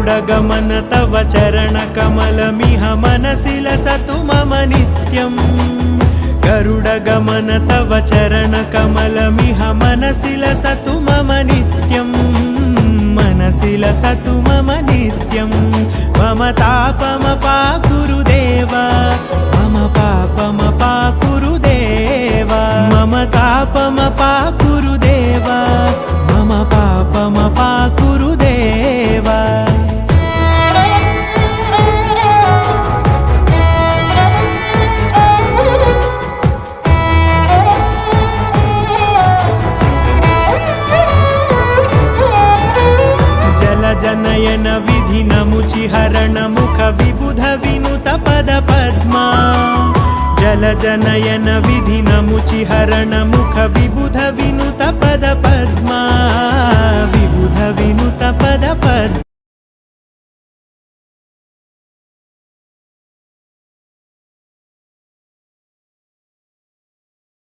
गरुडगमन तव चरणकमलमिह मनसि लसतु मम नित्यम् गरुडगमन तव चरणकमलमिह मनसि लसतु मम नित्यम् मनसि लसतु मम नित्यम् मम तापमपाकुरु देव मम पापमपाकुरु देव मम तापमपाकुरु देव मम पापमपाकुरु देव जनयन विधिनमुचिहरण मुख विबुध विनुत पद पद्मा जल जनयन विधिनमुचिहरण मुख विबुध विनुत पद पद्मा विबुध विनुत पद पद्मा